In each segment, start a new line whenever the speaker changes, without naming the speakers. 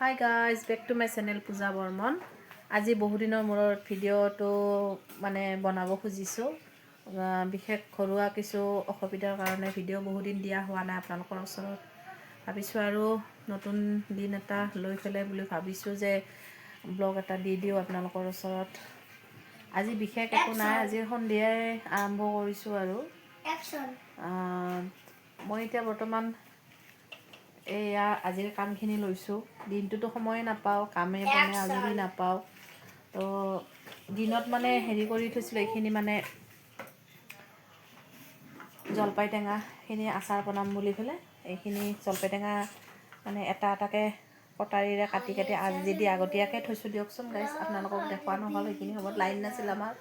Hi guys, back to my channel Pooja Bormon. আজি বহুদিনৰ মূৰত ভিডিঅ'টো মানে বনাব খুজিছোঁ। বিশেষ ঘৰুৱা কিছু অসুবিধাৰ কাৰণে ভিডিঅ' বহুদিন দিয়া হোৱা নাই আপোনালোকৰ ওচৰত। ভাবিছোঁ আৰু নতুন দিন এটা লৈ পেলাই বুলি ভাবিছোঁ যে ব্লগ এটা দি দিওঁ আপোনালোকৰ ওচৰত। আজি বিশেষ একো নাই, আজি সন্ধিয়াই আৰম্ভ কৰিছোঁ আৰু মই এতিয়া বৰ্তমান এয়া আজিৰ কামখিনি লৈছোঁ। দিনটোতো সময়ে নাপাওঁ, কামে বনে আজৰি নাপাওঁ। তো দিনত মানে হেৰি কৰি থৈছিলোঁ, এইখিনি মানে জলপাই টেঙাখিনি আচাৰ বনাম বুলি পেলাই এইখিনি জলপাই টেঙা মানে এটা এটাকৈ কটাৰীৰে কাটি আজি দি আগতীয়াকৈ থৈছোঁ দিয়কচোন গাইছ। আপোনালোকক দেখুওৱা নহ'ল, সেইখিনি সময়ত লাইন নাছিল আমাৰ,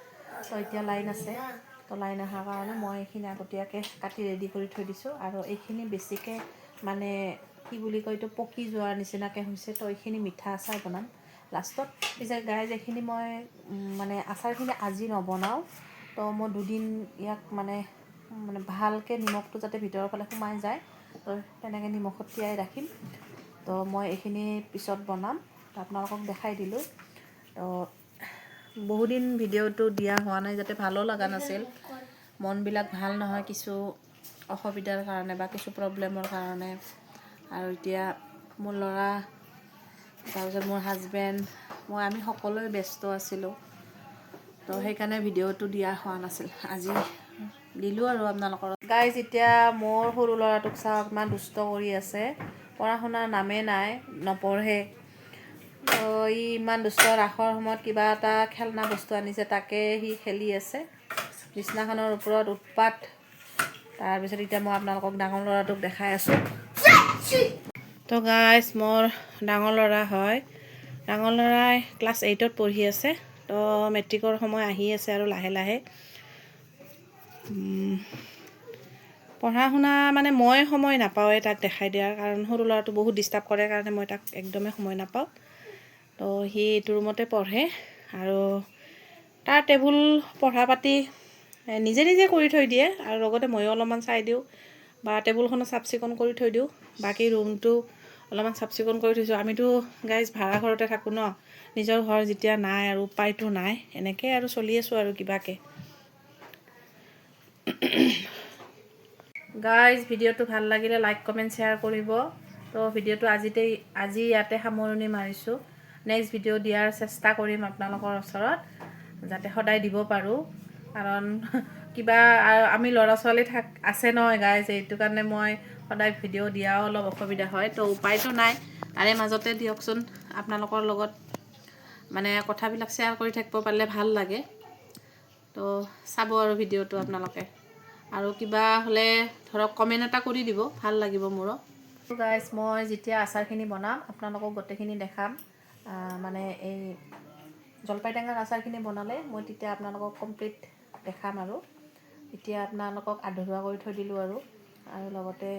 তো এতিয়া লাইন আছে। তো লাইন অহাৰ কাৰণে মই এইখিনি আগতীয়াকৈ কাটি ৰেডি কৰি থৈ দিছোঁ। আৰু এইখিনি বেছিকৈ মানে কি বুলি কয়, এইটো পকি যোৱাৰ নিচিনাকৈ হৈছে। তো এইখিনি মিঠা আচাৰ বনাম লাষ্টত। পিছে গাইজ এইখিনি মই মানে আচাৰখিনি আজি নবনাওঁ, তো মই দুদিন ইয়াক মানে ভালকৈ নিমখটো যাতে ভিতৰৰ ফালে সোমাই যায়, তো তেনেকৈ নিমখত তিয়াই ৰাখিম। তো মই এইখিনি পিছত বনাম, তো আপোনালোকক দেখাই দিলোঁ। তো বহুদিন ভিডিঅ'টো দিয়া হোৱা নাই, যাতে ভালো লগা নাছিল, মনবিলাক ভাল নহয় কিছু অসুবিধাৰ কাৰণে বা কিছু প্ৰব্লেমৰ কাৰণে। আৰু এতিয়া মোৰ ল'ৰা, তাৰপিছত মোৰ হাজবেণ্ড, আমি সকলোৱে ব্যস্ত আছিলোঁ, তো সেইকাৰণে ভিডিঅ'টো দিয়া হোৱা নাছিল। আজি দিলোঁ আৰু আপোনালোকৰ গাইজ। এতিয়া মোৰ সৰু ল'ৰাটোক চাওক, ইমান দুষ্ট কৰি আছে, পঢ়া শুনাৰ নামেই নাই, নপঢ়ে। তো ই ইমান দুষ্ট, ৰাসৰ সময়ত কিবা এটা খেলনা বস্তু আনিছে, তাকে সি খেলি আছে বিছনাখনৰ ওপৰত, উৎপাত। তাৰপিছত এতিয়া মই আপোনালোকক ডাঙৰ ল'ৰাটোক দেখাই আছোঁ। তো গাইজ মোৰ ডাঙৰ ল'ৰা হয়, ডাঙৰ ল'ৰাই ক্লাছ 8ত পঢ়ি আছে। তো মেট্ৰিকৰ সময় আহি আছে আৰু লাহে লাহে পঢ়া শুনা মানে মই সময় নাপাওঁৱে তাক দেখাই দিয়াৰ, কাৰণ সৰু ল'ৰাটো বহুত ডিষ্টাৰ্ব কৰে কাৰণে মই তাক একদমেই সময় নাপাওঁ। তো সি এইটো ৰুমতে পঢ়ে আৰু তাৰ টেবুল পঢ়া পাতি নিজে নিজে কৰি থৈ দিয়ে, আৰু লগতে ময়ো অলপমান চাই দিওঁ বা টেবুলখনো চাফ চিকুণ কৰি থৈ দিওঁ। বাকী ৰুমটো অলপমান চাফ চিকুণ কৰি থৈছোঁ। আমিতো গাইজ ভাড়া ঘৰতে থাকোঁ ন, নিজৰ ঘৰ যেতিয়া নাই আৰু উপায়তো নাই, এনেকৈ আৰু চলি আছোঁ আৰু কিবাকৈ। গাইজ ভিডিঅ'টো ভাল লাগিলে লাইক কমেণ্ট শ্বেয়াৰ কৰিব। তো ভিডিঅ'টো আজি ইয়াতে সামৰণি মাৰিছোঁ। নেক্সট ভিডিঅ' দিয়াৰ চেষ্টা কৰিম আপোনালোকৰ ওচৰত, যাতে সদায় দিব পাৰোঁ, কাৰণ কিবা আমি ল'ৰা ছোৱালী আছে নহয় গাইজ, এইটো কাৰণে মই সদায় ভিডিঅ' দিয়াও অলপ অসুবিধা হয়। তো উপায়তো নাই, তাৰে মাজতে দিয়কচোন আপোনালোকৰ লগত মানে কথাবিলাক শ্বেয়াৰ কৰি থাকিব পাৰিলে ভাল লাগে। তো চাব আৰু ভিডিঅ'টো আপোনালোকে, আৰু কিবা হ'লে ধৰক কমেণ্ট এটা কৰি দিব, ভাল লাগিব মোৰো। গাইজ মই যেতিয়া আচাৰখিনি বনাম আপোনালোকক গোটেইখিনি দেখাম। মানে এই জলপাই টেঙাৰ আচাৰখিনি বনালে মই তেতিয়া আপোনালোকক কমপ্লিট দেখাম। আৰু এতিয়া আপোনালোকক আধৰুৱা কৰি থৈ দিলোঁ। আৰু লগতে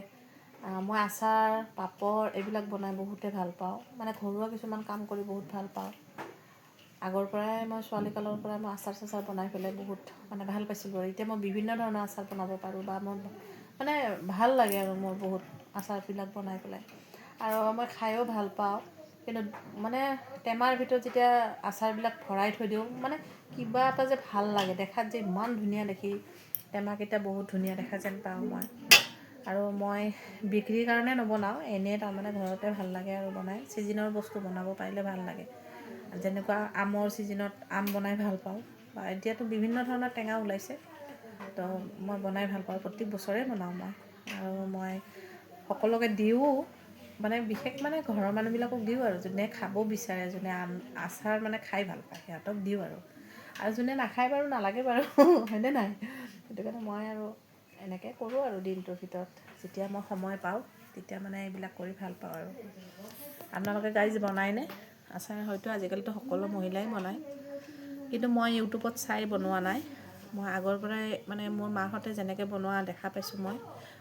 মই আচাৰ পাপৰ এইবিলাক বনাই বহুতে ভাল পাওঁ, মানে ঘৰুৱা কিছুমান কাম কৰি বহুত ভাল পাওঁ। আগৰ পৰাই মই ছোৱালীকালৰ পৰাই মই আচাৰ চাচাৰ বনাই পেলাই বহুত মানে ভাল পাইছিলোঁ। আৰু এতিয়া মই বিভিন্ন ধৰণৰ আচাৰ বনাব পাৰোঁ, বা মই মানে ভাল লাগে আৰু মোৰ বহুত আচাৰবিলাক বনাই পেলাই, আৰু মই খায়ো ভাল পাওঁ। কিন্তু মানে টেমাৰ ভিতৰত যেতিয়া আচাৰবিলাক ভৰাই থৈ দিওঁ, মানে কিবা এটা যে ভাল লাগে, দেখাত যে ইমান ধুনীয়া দেখি, টেমাকেইটা বহুত ধুনীয়া দেখা যেন পাওঁ মই। আৰু মই বিক্ৰীৰ কাৰণে নবনাওঁ, এনেই তাৰমানে ঘৰতে ভাল লাগে আৰু বনাই। ছিজনৰ বস্তু বনাব পাৰিলে ভাল লাগে, যেনেকুৱা আমৰ ছিজনত আম বনাই ভাল পাওঁ, বা এতিয়াতো বিভিন্ন ধৰণৰ টেঙা ওলাইছে, তো মই বনাই ভাল পাওঁ, প্ৰত্যেক বছৰে বনাওঁ মই। আৰু মই সকলোকে দিওঁ, মানে বিশেষ মানে ঘৰৰ মানুহবিলাকক দিওঁ, আৰু যোনে খাব বিচাৰে, যোনে আচাৰ মানে খাই ভাল পায় সিহঁতক দিওঁ। আৰু যোনে নাখায় বাৰু নালাগে বাৰু, হয়নে নাই? সেইটো কাৰণে মই আৰু এনেকৈ কৰোঁ আৰু দিনটোৰ ভিতৰত যেতিয়া মই সময় পাওঁ তেতিয়া মানে এইবিলাক কৰি ভাল পাওঁ। আৰু আপোনালোকে গাইজ বনায়নে আচাৰ? হয়তো আজিকালিতো সকলো মহিলাই বনায়, কিন্তু মই ইউটিউবত চাই বনোৱা নাই। মই আগৰ পৰাই মানে মোৰ মাহঁতে যেনেকৈ বনোৱা দেখা পাইছোঁ, মই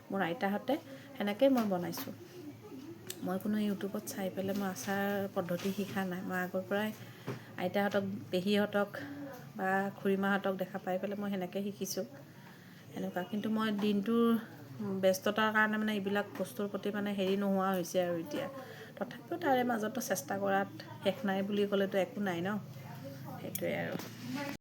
মোৰ আইতাহঁতে সেনেকৈয়ে মই বনাইছোঁ। মই কোনো ইউটিউবত চাই পেলাই মই আচাৰ পদ্ধতি শিকা নাই। মই আগৰ পৰাই আইতাহঁতক, পেহীহঁতক বা খুৰীমাহঁতক দেখা পাই পেলাই মই সেনেকৈ শিকিছোঁ এনেকুৱা। কিন্তু মই দিনটোৰ ব্যস্ততাৰ কাৰণে মানে এইবিলাক বস্তুৰ প্ৰতি মানে হেৰি নোহোৱা হৈছে আৰু এতিয়া। তো তথাপিও তাৰে মাজতো চেষ্টা কৰাত শেষ নাই বুলি ক'লেতো একো নাই ন, সেইটোৱে আৰু।